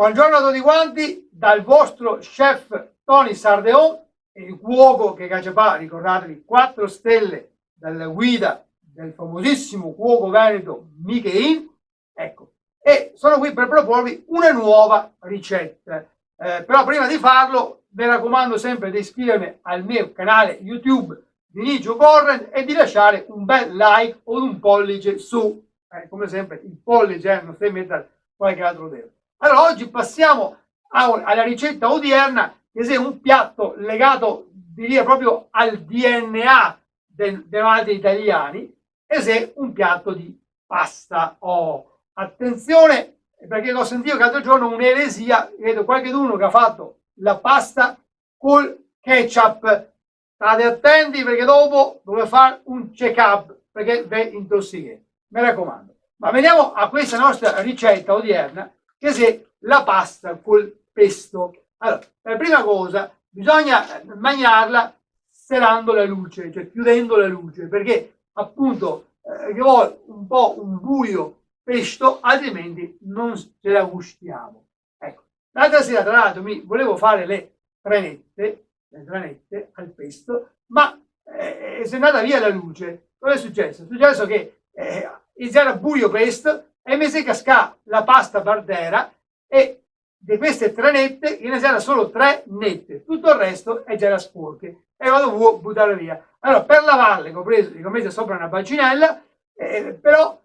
Buongiorno a tutti quanti dal vostro chef Tony Sardeon, il cuoco che caccia, ricordatevi, 4 stelle dalla guida del famosissimo cuoco veneto Michelin. Ecco, e sono qui per proporvi una nuova ricetta. Però prima di farlo vi raccomando sempre di iscrivervi al mio canale YouTube di Nigio Corren e di lasciare un bel like o un pollice su. Come sempre il pollice non stai mettendo qualche altro dedo. Allora oggi passiamo alla ricetta odierna, che è un piatto legato, diria, proprio al DNA dei malti italiani, e è un piatto di pasta. Oh, attenzione, perché ho sentito che l'altro giorno un'eresia, vedo qualcuno che ha fatto la pasta col ketchup. State attenti perché dopo dovete fare un check-up perché vi intossicherete, mi raccomando. Ma veniamo a questa nostra ricetta odierna, che è la pasta col pesto. Allora, per prima cosa bisogna mangiarla serrando la luce, cioè chiudendo la luce, perché appunto che vuole un po' un buio pesto, altrimenti non ce la gustiamo. Ecco, l'altra sera tra l'altro mi volevo fare le tranette al pesto, ma è andata via la luce. Cosa è successo? È successo che era buio pesto e mi si cascava la pasta per terra, e di queste tranette ne c'era solo 3 nette, tutto il resto è già sporche e vado a buttare via. Allora, per lavarle ho messo sopra una bacinella, però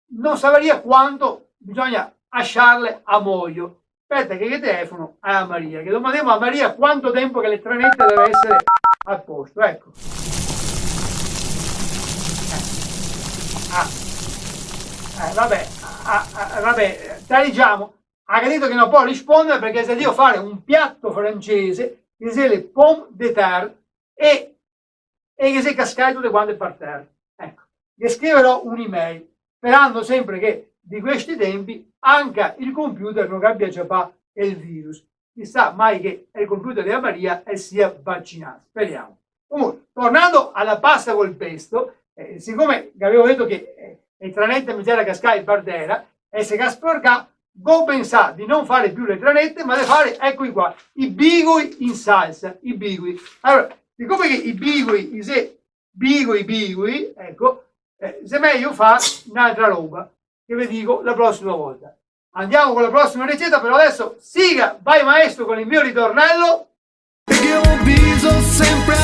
non saperia quanto bisogna lasciarle a moglio. Aspetta che telefono a Maria, che domandiamo a Maria quanto tempo che le tranette deve essere a posto. Ecco. Vabbè, diciamo, ha capito che non può rispondere perché se devo fare un piatto francese che sia le pomme de terre e che si cascate tutte quante per terra. Ecco, gli scriverò un'email sperando sempre che di questi tempi anche il computer non abbia già il virus. Chissà mai che il computer della Maria sia vaccinato. Speriamo. Comunque, tornando alla pasta col pesto, siccome avevo detto che le tranette mi c'era cascare per terra e se casporca, ho pensato di non fare più le tranette, ma di fare, eccoci qua, i bigui in salsa. I bigui. Allora, siccome che i bigui, ecco, se meglio fa un'altra roba che vi dico la prossima volta. Andiamo con la prossima ricetta, però adesso siga, vai maestro con il mio ritornello. Perché ho bisogno sempre